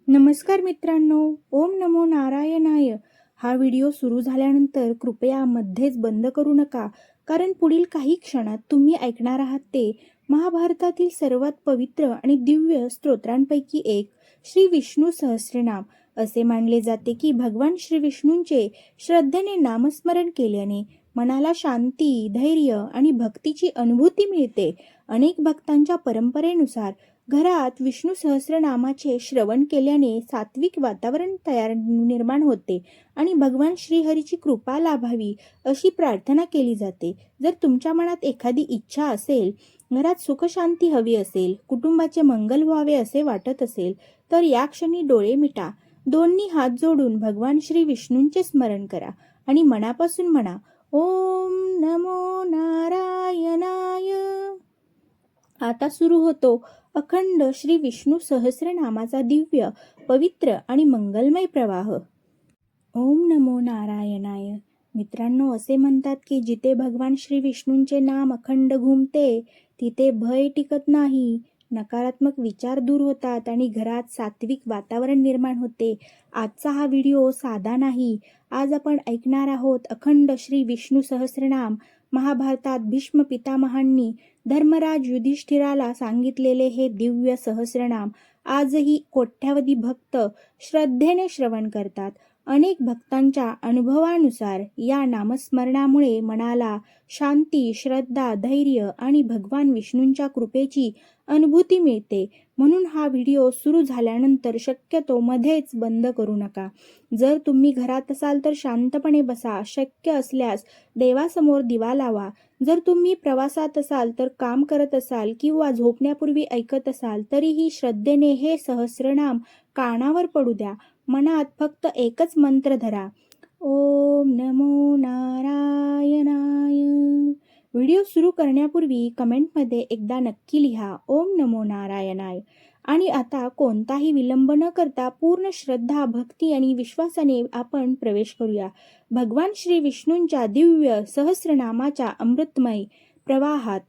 नमस्कार मित्रांनो, ओम नमो नारायणाय. हा व्हिडिओ सुरू झाल्यानंतर कृपया मध्येच बंद करू नका, कारण पुढील काही क्षणात तुम्ही ऐकणार आहात ते महाभारतातील सर्वात पवित्र आणि दिव्य स्तोत्रांपैकी एक श्री विष्णू सहस्रनाम. असे मानले जाते की भगवान श्री विष्णूंचे श्रद्धेने नामस्मरण केल्याने मनाला शांती, धैर्य आणि भक्तीची अनुभूती मिळते. अनेक भक्तांच्या परंपरेनुसार घरात विष्णू सहस्रनामाचे श्रवण केल्याने सात्विक वातावरण निर्माण होते आणि भगवान श्रीहरीची कृपा लाभावी अशी प्रार्थना केली जाते. जर तुमच्या मनात एखादी इच्छा असेल, घरात सुखशांती हवी असेल, कुटुंबाचे मंगल व्हावे असे वाटत असेल, तर या क्षणी डोळे मिटा, दोन्ही हात जोडून भगवान श्री विष्णूंचे स्मरण करा आणि मनापासून म्हणा, ओम नमो नारायणाय. आता सुरू होतो अखंड श्री विष्णू सहस्रनामाचा दिव्य, पवित्र आणि मंगलमय प्रवाह. ओम नमो नारायणाय. मित्रांनो, असे म्हणतात की जिथे भगवान श्री विष्णूंचे नाम अखंड घुमते तिथे भय टिकत नाही, नकारात्मक विचार दूर होतात आणि घरात सात्विक वातावरण निर्माण होते. आजचा हा व्हिडिओ साधा नाही. आज आपण ऐकणार आहोत अखंड श्री विष्णू सहस्रनाम. महाभारतात भीष्म पितामहांनी धर्मराज युधिष्ठिराला सांगितलेले हे दिव्य सहस्रनाम आजही कोट्यावधी भक्त श्रद्धेने श्रवण करतात. अनेक भक्तांच्या अनुभवानुसार या नामस्मरणामुळे मनाला शांती, श्रद्धा, धैर्य आणि भगवान विष्णूंच्या कृपेची अनुभूती मिळते. म्हणून हा व्हिडिओ सुरू झाल्यानंतर शक्यतो मध्येच बंद करू नका. जर तुम्ही घरात असाल तर शांतपणे बसा. शक्य असल्यास देवासमोर दिवा लावा. जर तुम्ही प्रवासात असाल, तर काम करत असाल किंवा झोपण्यापूर्वी ऐकत असाल, तरीही श्रद्धेने हे सहस्रनाम कानावर पडू द्या. मनात फक्त एकच मंत्र धरा, ओम नमो नारायणाय. व्हिडिओ सुरू करण्यापूर्वी कमेंटमध्ये एकदा नक्की लिहा, ओम नमो नारायणाय. आणि आता कोणताही विलंब न करता पूर्ण श्रद्धा, भक्ती आणि विश्वासाने आपण प्रवेश करूया भगवान श्री विष्णूंच्या दिव्य सहस्रनामाच्या अमृतमय प्रवाहात.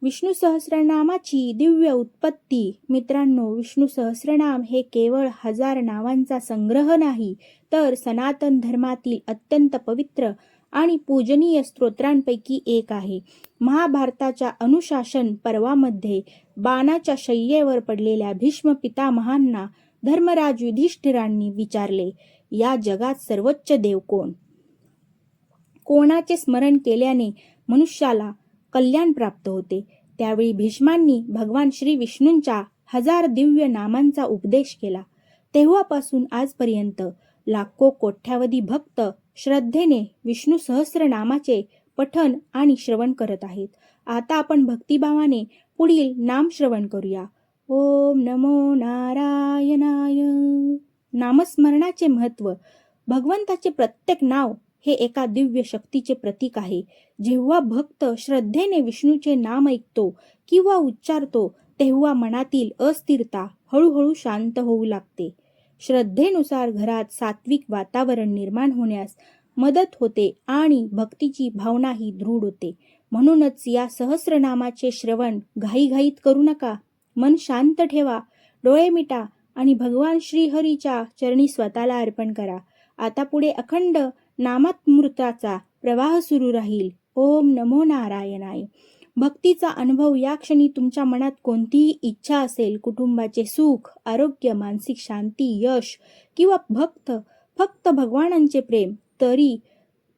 विष्णू सहस्रनामाची दिव्य उत्पत्ती. मित्रांनो, विष्णू सहस्रनाम हे केवळ 1000 नावांचा संग्रह नाही, तर सनातन धर्मातील अत्यंत पवित्र आणि पूजनीय स्तोत्रांपैकी एक आहे. महाभारताच्या अनुशासन पर्वामध्ये बाणाच्या शय्येवर पडलेल्या भीष्म पितामहांना धर्मराज युधिष्ठिरांनी विचारले, या जगात सर्वोच्च देव कोण? कोणाचे स्मरण केल्याने मनुष्याला कल्याण प्राप्त होते? त्यावेळी भीष्मांनी भगवान श्री विष्णूंच्या 1000 दिव्य नामांचा उपदेश केला. तेव्हापासून आजपर्यंत लाखो कोट्यावधी भक्त श्रद्धेने विष्णू सहस्रनामाचे पठण आणि श्रवण करत आहेत. आता आपण भक्तिभावाने पुढील नाम श्रवण करूया. ओम नमो नारायणाय. नामस्मरणाचे महत्त्व. भगवंताचे प्रत्येक नाव हे एका दिव्य शक्तीचे प्रतीक आहे. जेव्हा भक्त श्रद्धेने विष्णूचे नाम ऐकतो किंवा उच्चारतो, तेव्हा मनातील अस्थिरता हळूहळू शांत होऊ लागते. श्रद्धेनुसार घरात सात्विक वातावरण निर्माण होण्यास मदत होते आणि भक्तीची भावनाही दृढ होते. म्हणूनच या सहस्रनामाचे श्रवण घाईघाईत करू नका. मन शांत ठेवा, डोळे मिटा आणि भगवान श्रीहरीच्या चरणी स्वतःला अर्पण करा. आता पुढे अखंड नामामृताचा प्रवाह सुरू राहील. ओम नमो नारायणाय. भक्तीचा अनुभव. या क्षणी तुमच्या मनात कोणतीही इच्छा असेल, कुटुंबाचे सुख, आरोग्य, मानसिक शांती, यश किंवा फक्त भगवानांचे प्रेम, तरी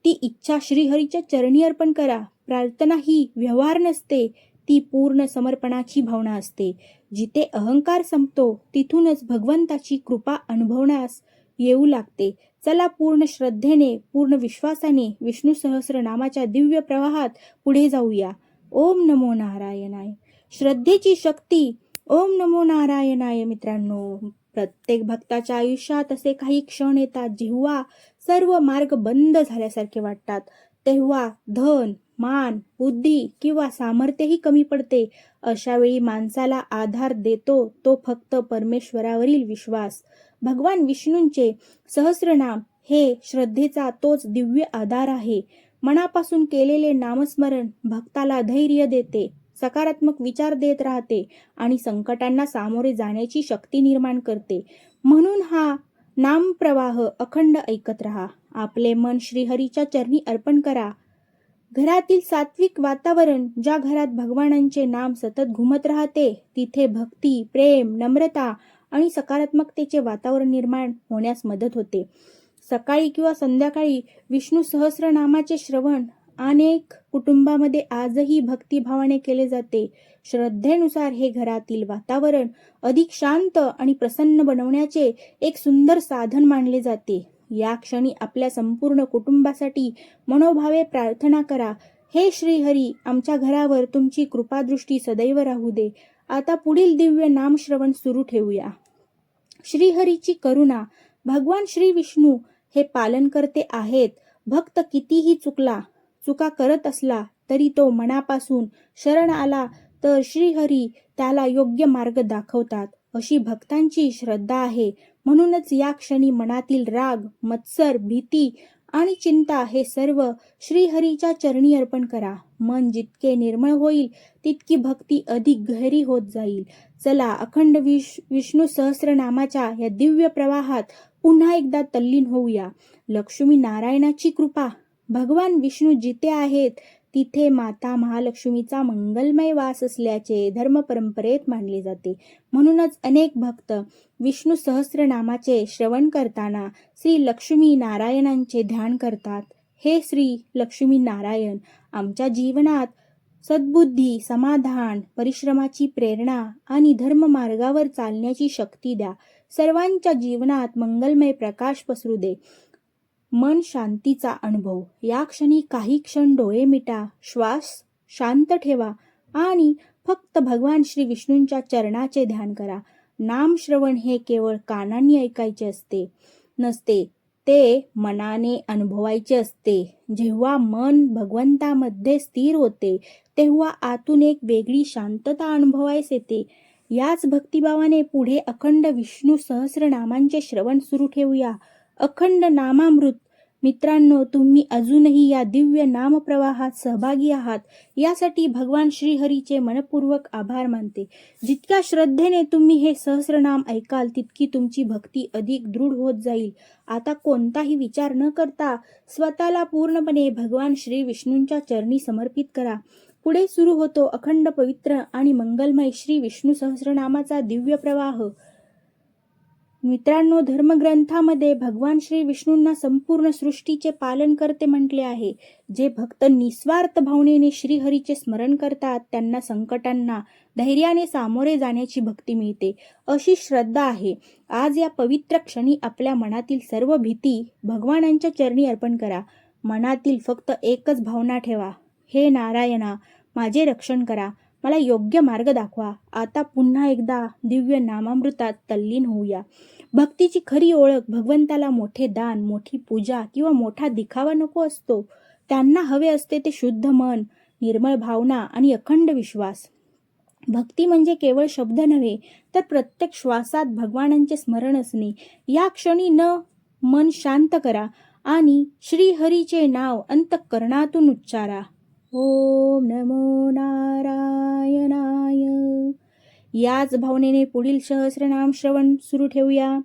ती इच्छा श्रीहरीच्या चरणी अर्पण करा. प्रार्थना ही व्यवहार नसते, ती पूर्ण समर्पणाची भावना असते. जिथे अहंकार संपतो तिथूनच भगवंताची कृपा अनुभवण्यास येऊ लागते. चला, पूर्ण श्रद्धेने, पूर्ण विश्वासाने विष्णू सहस्रनामाच्या दिव्य प्रवाहात पुढे जाऊया. ओम नमो नारायणाय. श्रद्धेची शक्ती. ओम नमो नारायणाय. मित्रांनो, प्रत्येक भक्ताच्या आयुष्यात असे काही क्षण येतात जेव्हा सर्व मार्ग बंद झाल्यासारखे वाटतात. तेव्हा धन, मान, बुद्धी किंवा सामर्थ्यही कमी पडते. अशा वेळी माणसाला आधार देतो तो फक्त परमेश्वरावरील विश्वास. भगवान विष्णूंचे सहस्रनाम हे श्रद्धेचा तोच दिव्य आधार आहे. मनापासून केलेले नामस्मरण भक्ताला धैर्य देते, सकारात्मक विचार देत राहते आणि संकटांना सामोरे जाण्याची शक्ती निर्माण करते. म्हणून हा नामप्रवाह अखंड ऐकत राहा. आपले मन श्रीहरीच्या चरणी अर्पण करा. घरातील सात्विक वातावरण, ज्या घरात भगवानांचे नाम सतत घुमत राहते, तिथे भक्ती, प्रेम, नम्रता आणि सकारात्मकतेचे वातावरण निर्माण होण्यास मदत होते. सकाळी किंवा संध्याकाळी विष्णू सहस्रनामाचे श्रवण अनेक कुटुंबामध्ये आजही भक्तिभावाने केले जाते. श्रद्धेनुसार हे घरातील वातावरण अधिक शांत आणि प्रसन्न बनवण्याचे एक सुंदर साधन मानले जाते. या क्षणी आपल्या संपूर्ण कुटुंबासाठी मनोभावे प्रार्थना करा. हे श्रीहरी, आमच्या घरावर तुमची कृपादृष्टी सदैव राहू दे. आता पुढील दिव्य नामश्रवण सुरू ठेवूया. श्रीहरीची करुणा. भगवान श्री विष्णू हे पालनकर्ते आहेत. भक्त कितीही चुका करत असला तरी तो मनापासून शरण आला तर श्रीहरी त्याला योग्य मार्ग दाखवतात, अशी भक्तांची श्रद्धा आहे. म्हणूनच या क्षणी मनातील राग, मत्सर, भीती आणि चिंता हे सर्व श्रीहरीच्या चरणी अर्पण करा. मन जितके निर्मळ होईल तितकी भक्ती अधिक गहरी होत जाईल. चला, अखंड विष्णू सहस्रनामाच्या या दिव्य प्रवाहात पुन्हा एकदा तल्लीन होऊया. लक्ष्मी नारायणाची कृपा. भगवान विष्णू जिथे आहेत तिथे माता महालक्ष्मीचा मंगलमय वास असल्याचे धर्म परंपरेत मानले जाते. म्हणूनच अनेक भक्त विष्णू सहस्रनामाचे श्रवण करताना श्री लक्ष्मी नारायणांचे ध्यान करतात. हे श्री लक्ष्मी नारायण, आमच्या जीवनात सद्बुद्धी, समाधान, परिश्रमाची प्रेरणा आणि धर्म मार्गावर चालण्याची शक्ती द्या. सर्वांच्या जीवनात मंगलमय प्रकाश पसरू दे. मन शांतीचा अनुभव. या क्षणी काही क्षण डोळे मिटा, श्वास शांत ठेवा आणि फक्त भगवान श्री विष्णूंच्या चरणाचे ध्यान करा. नामश्रवण हे केवळ कानांनी ऐकायचे नसते, ते मनाने अनुभवायचे असते. जेव्हा मन भगवंतामध्ये स्थिर होते तेव्हा आतून एक वेगळी शांतता अनुभवायस येते. याच भक्तिभावाने पुढे अखंड विष्णू सहस्रनामांचे श्रवण सुरू ठेवूया. अखंड नामामृत. मित्रांनो, तुम्ही अजूनही या दिव्य नामप्रवाहात सहभागी आहात यासाठी भगवान श्रीहरीचे मनपूर्वक आभार मानते. जितक्या श्रद्धेने तुम्ही हे सहस्रनाम ऐकाल तितकी तुमची भक्ती अधिक दृढ होत जाईल. आता कोणताही विचार न करता स्वतःला पूर्णपणे भगवान श्री विष्णूंच्या चरणी समर्पित करा. पुढे सुरू होतो अखंड पवित्र आणि मंगलमय श्री विष्णू सहस्रनामाचा दिव्य प्रवाह. मित्रांनो, धर्मग्रंथामध्ये भगवान श्री विष्णूंना संपूर्ण सृष्टीचे पालन करते म्हटले आहे. जे भक्त निस्वार्थ भावनेने श्रीहरीचे स्मरण करतात त्यांना संकटांना धैर्याने सामोरे जाण्याची भक्ती मिळते, अशी श्रद्धा आहे. आज या पवित्र क्षणी आपल्या मनातील सर्व भीती भगवानांच्या चरणी अर्पण करा. मनातील फक्त एकच भावना ठेवा, हे नारायणा, माझे रक्षण करा, मला योग्य मार्ग दाखवा. आता पुन्हा एकदा दिव्य नामामृतात तल्लीन होऊया. भक्तीची खरी ओळख. भगवंताला मोठे दान, मोठी पूजा किंवा मोठा दिखावा नको असतो. त्यांना हवे असते ते शुद्ध मन, निर्मळ भावना आणि अखंड विश्वास. भक्ती म्हणजे केवळ शब्द नव्हे, तर प्रत्येक श्वासात भगवानांचे स्मरण असणे. या क्षणी मन शांत करा आणि श्रीहरीचे नाव अंतःकरणातून उच्चारा. ओम नमो नारायणाय. याच भावनेने पुढील सहस्रनाम श्रवण सुरू ठेवूया.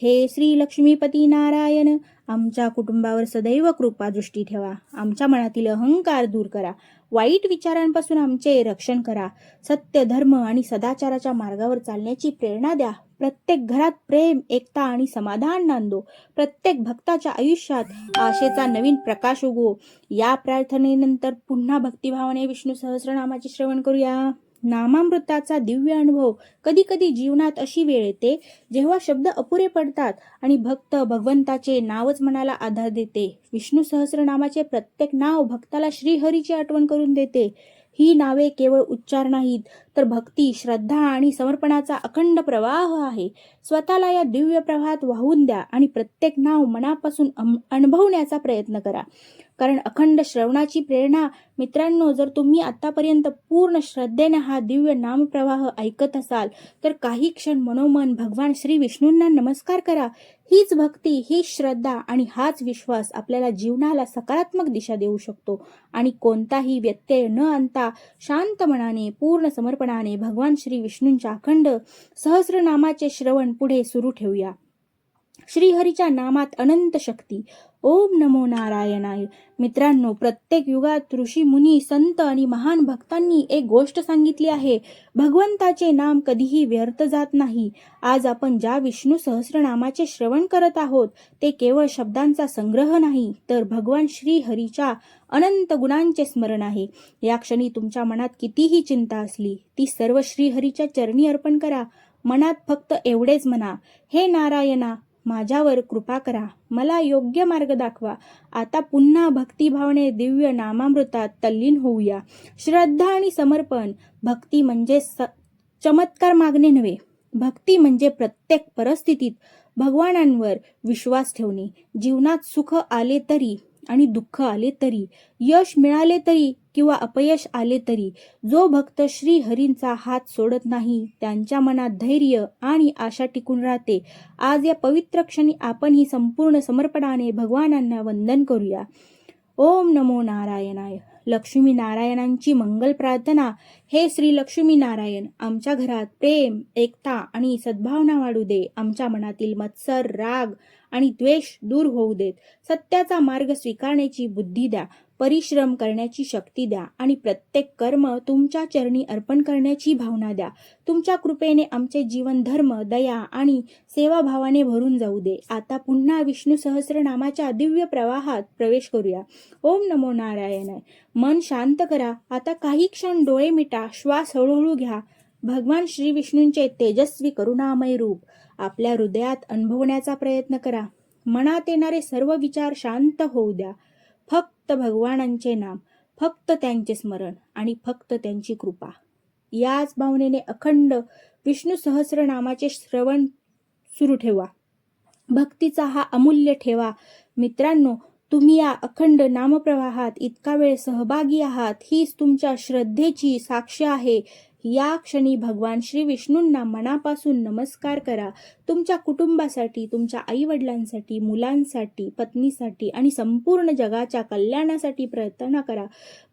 हे श्री लक्ष्मीपती नारायण, आमच्या कुटुंबावर सदैव कृपादृष्टी ठेवा. आमच्या मनातील अहंकार दूर करा. वाईट विचारांपासून आमचे रक्षण करा. सत्य, धर्म आणि सदाचाराच्या मार्गावर चालण्याची प्रेरणा द्या. प्रत्येक घरात प्रेम, एकता आणि समाधान नांदो. प्रत्येक भक्ताच्या आयुष्यात आशेचा नवीन प्रकाश उगो. या प्रार्थनेनंतर पुन्हा भक्तिभावाने विष्णू सहस्रनामाचे श्रवण करूया. नामामृताचा दिव्य अनुभव. कधी कधी जीवनात अशी वेळ येते जेव्हा शब्द अपुरे पडतात आणि भगवंताचे नावच मनाला आधार देते. विष्णू सहस्रनामाचे प्रत्येक नाव भक्ताला श्रीहरीची आठवण करून देते. ही नावे केवळ उच्चार नाहीत, तर भक्ती, श्रद्धा आणि समर्पणाचा अखंड प्रवाह आहे. स्वतःला या दिव्य प्रवाहात वाहून द्या आणि प्रत्येक नाव मनापासून अनुभवण्याचा प्रयत्न करा. कारण अखंड श्रवणाची प्रेरणा, मित्रांनो, जर तुम्ही आतापर्यंत पूर्ण श्रद्धेने हा दिव्य नामप्रवाह ऐकत असाल तर काही क्षण मनोमन भगवान श्री विष्णूंना नमस्कार करा. हीच भक्ती, हीच श्रद्धा आणि हाच विश्वास आपल्याला जीवनाला सकारात्मक दिशा देऊ शकतो. आणि कोणताही व्यत्यय न आणता शांत मनाने, पूर्ण समर्पणाने भगवान श्री विष्णूंच्या अखंड सहस्रनामाचे श्रवण पुढे सुरू ठेवूया. श्रीहरीच्या नामात अनंत शक्ती. ओम नमो नारायणाय. मित्रांनो, प्रत्येक युगात ऋषी, मुनी, संत आणि महान भक्तांनी एक गोष्ट सांगितली आहे: भगवंताचे नाम कधीही व्यर्थ जात नाही. आज आपण ज्या विष्णू सहस्रनामाचे श्रवण करत आहोत ते केवळ शब्दांचा संग्रह नाही, तर भगवान श्रीहरीच्या अनंत गुणांचे स्मरण आहे. या क्षणी तुमच्या मनात कितीही चिंता असली ती सर्व श्रीहरीच्या चरणी अर्पण करा. मनात फक्त एवढेच म्हणा: हे नारायणा, माझ्यावर कृपा करा, मला योग्य मार्ग दाखवा. आता पुन्हा भक्तिभावने दिव्य नामामृतात तल्लीन होऊया. श्रद्धा आणि समर्पण. भक्ती म्हणजे चमत्कार मागणे नव्हे. भक्ती म्हणजे प्रत्येक परिस्थितीत भगवानांवर विश्वास ठेवणे. जीवनात सुख आले तरी आणि दुःख आले तरी, यश मिळाले तरी किंवा अपयश आले तरी, जो भक्त श्री हरींचा हात सोडत नाही त्यांच्या मनात धैर्य आणि आशा टिकून राहते. आज या पवित्र क्षणी आपण ही संपूर्ण समर्पणाने भगवानांना वंदन करूया. ओम नमो नारायणाय. लक्ष्मी नारायणांची मंगल प्रार्थना. हे श्री लक्ष्मी नारायण, आमच्या घरात प्रेम, एकता आणि सद्भावना वाढू दे. आमच्या मनातील मत्सर, राग आणि द्वेष दूर होऊ देत. सत्याचा मार्ग स्वीकारण्याची बुद्धी द्या, परिश्रम करण्याची शक्ती द्या आणि प्रत्येक कर्म तुमच्या चरणी अर्पण करण्याची भावना द्या. तुमच्या कृपेने आमचे जीवन धर्म, दया आणि सेवाभावाने भरून जाऊ दे. आता पुन्हा विष्णू सहस्रनामाच्या दिव्य प्रवाहात प्रवेश करूया. ओम नमो नारायणाय. मन शांत करा. आता काही क्षण डोळे मिटा, श्वास हळूहळू घ्या. भगवान श्री विष्णूंचे तेजस्वी करुणामय रूप आपल्या हृदयात अनुभवण्याचा प्रयत्न करा. मनात येणारे सर्व विचार शांत होऊ द्या. फक्त भगवानांचे नाम, फक्त त्यांचे स्मरण आणि फक्त त्यांची कृपा. याच भावनेने अखंड विष्णू सहस्रनामाचे श्रवण सुरू ठेवा. भक्तीचा हा अमूल्य ठेवा. मित्रांनो, तुम्ही या अखंड नामप्रवाहात इतका वेळ सहभागी आहात, हीच तुमच्या श्रद्धेची साक्ष आहे. या क्षणी भगवान श्री विष्णूंना मनापासून नमस्कार करा. तुमच्या कुटुंबासाठी, तुमच्या आई-वडिलांसाठी, मुलांसाठी, पत्नीसाठी आणि संपूर्ण जगाच्या कल्याणासाठी प्रार्थना करा.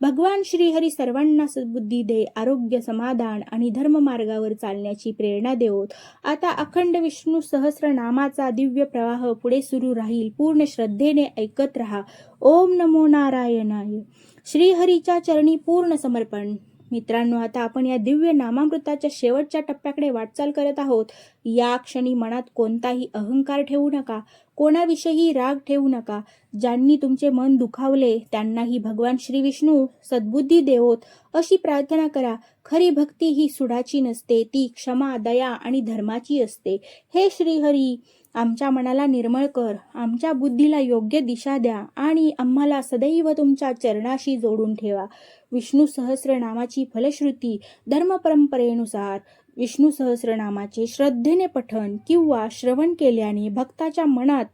भगवान श्रीहरी सर्वांना सद्बुद्धी दे, आरोग्य, समाधान आणि धर्ममार्गावर चालण्याची प्रेरणा देवोत. आता अखंड विष्णू सहस्रनामाचा दिव्य प्रवाह पुढे सुरू राहील. पूर्ण श्रद्धेने ऐकत रहा. ओम नमो नारायणाय. श्रीहरीच्या चरणी पूर्ण समर्पण. मित्रांनो, आता आपण या दिव्य नामामृताच्या शेवटच्या टप्प्याकडे वाटचाल करत आहोत. या क्षणी मनात कोणताही अहंकार ठेवू नका, कोणाविषयी राग ठेवू नका. ज्यांनी तुमचे मन दुखावले त्यांनाही भगवान श्री विष्णू सद्बुद्धी देवोत अशी प्रार्थना करा. खरी भक्ती ही सुडाची नसते, ती क्षमा, दया आणि धर्माची असते. हे श्रीहरी, आमच्या मनाला निर्मळ कर, आमच्या बुद्धीला योग्य दिशा द्या आणि आम्हाला सदैव तुमच्या चरणाशी जोडून ठेवा. विष्णू सहस्रनामाची फलश्रुती. धर्मपरंपरेनुसार विष्णू सहस्रनामाचे श्रद्धेने पठण किंवा श्रवण केल्याने भक्ताच्या मनात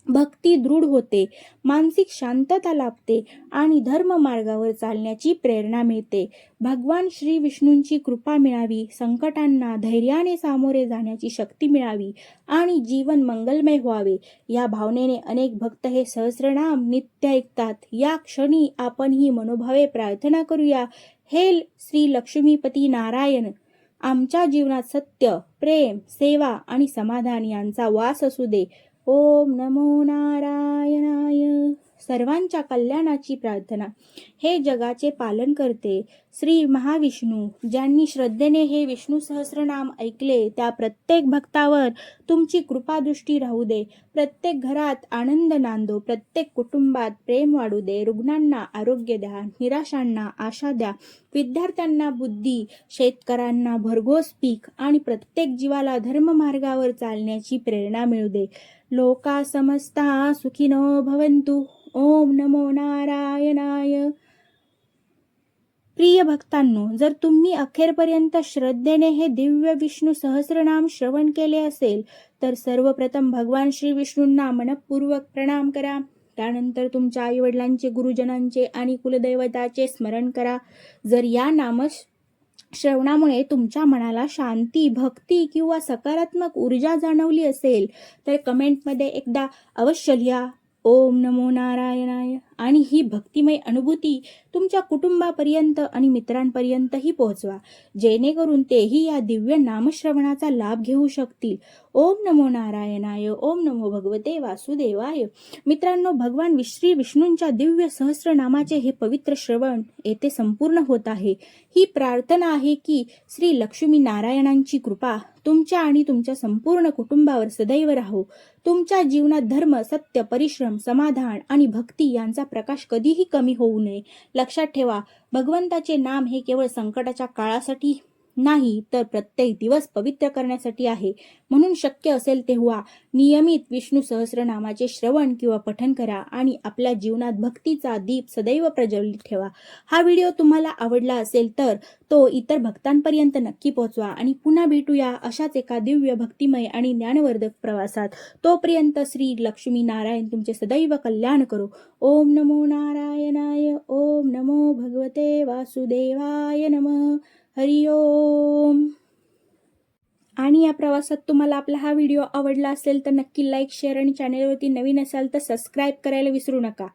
भक्ती दृढ होते, मानसिक शांतता लाभते आणि धर्म मार्गावर चालण्याची प्रेरणा मिळते. भगवान श्री विष्णूंची कृपा मिळावी, संकटांना धैर्याने सामोरे जाण्याची शक्ती मिळावी आणि जीवन मंगलमय व्हावे, या भावनेने अनेक भक्त हे सहस्रनाम नित्य ऐकतात. या क्षणी आपण ही मनोभावे प्रार्थना करूया. हे श्री लक्ष्मीपती नारायण, आमच्या जीवनात सत्य, प्रेम, सेवा आणि समाधान यांचा वास असू दे. ओम नमो नारायणाय. सर्वांच्या कल्याणाची प्रार्थना. हे जगाचे पालन करते श्री महाविष्णू, ज्यांनी श्रद्धेने हे विष्णू सहस्रनाम ऐकले त्या प्रत्येक भक्तावर तुमची कृपादृष्टी राहू दे. प्रत्येक घरात आनंद नांदो, प्रत्येक कुटुंबात प्रेम वाढू दे. रुग्णांना आरोग्य द्या, निराशांना आशा द्या, विद्यार्थ्यांना बुद्धी, शेतकऱ्यांना भरघोस पीक आणि प्रत्येक जीवाला धर्ममार्गावर चालण्याची प्रेरणा मिळू दे. लोका समस्ता सुखिनो भवन्तु. ओम नमो नारायणाय. प्रिय भक्तांनो, जर तुम्ही अखेरपर्यंत श्रद्धेने हे दिव्य विष्णू सहस्रनाम श्रवण केले असेल तर सर्वप्रथम भगवान श्री विष्णूंना मनपूर्वक प्रणाम करा. त्यानंतर तुमच्या आईवडिलांचे, गुरुजनांचे आणि कुलदैवताचे स्मरण करा. जर या श्रवणामुळे तुमच्या मनाला शांती, भक्ती किंवा सकारात्मक ऊर्जा जाणवली असेल तर कमेंटमध्ये एकदा अवश्य लिहा, ओम नमो नारायणाय. आणि ही भक्तिमय अनुभूती तुमच्या कुटुंबापर्यंत आणि मित्रांपर्यंतही पोहोचवा, जेणेकरून तेही या दिव्य नामश्रवणाचा लाभ घेऊ शकतील. ओम नमो नारायणाय. ओम नमो भगवते वासुदेवाय. मित्रांनो, भगवान श्री विष्णूंच्या दिव्य सहस्रनामाचे हे पवित्र श्रवण येथे संपूर्ण होत आहे. ही प्रार्थना आहे की श्री लक्ष्मी नारायणांची कृपा तुमच्या आणि तुमच्या संपूर्ण कुटुंबावर सदैव राहो. तुमच्या जीवनात धर्म, सत्य, परिश्रम, समाधान आणि भक्ती यांचा प्रकाश कधीही कमी होऊ नये. लक्षात ठेवा, भगवंताचे नाम हे केवळ संकटाच्या काळासाठी नाही तर प्रत्येक दिवस पवित्र करण्यासाठी आहे. म्हणून शक्य असेल तेव्हा नियमित विष्णू सहस्रनामाचे श्रवण किंवा पठण करा आणि आपल्या जीवनात भक्तीचा दीप सदैव प्रज्वलित ठेवा. हा व्हिडिओ तुम्हाला आवडला असेल तर तो इतर भक्तांपर्यंत नक्की पोहोचवा आणि पुन्हा भेटूया अशाच एका दिव्य, भक्तिमय आणि ज्ञानवर्धक प्रवासात. तोपर्यंत श्री लक्ष्मी नारायण तुमचे सदैव कल्याण करो. ओम नमो नारायणाय. ओम नमो भगवते वासुदेवाय नमः. हरि ओम. आणि या प्रवासात तुम्हाला आपला हा व्हिडिओ आवडला असेल तर नक्की लाईक, शेअर आणि चॅनेलवरती नवीन असाल तर सबस्क्राईब करायला विसरू नका.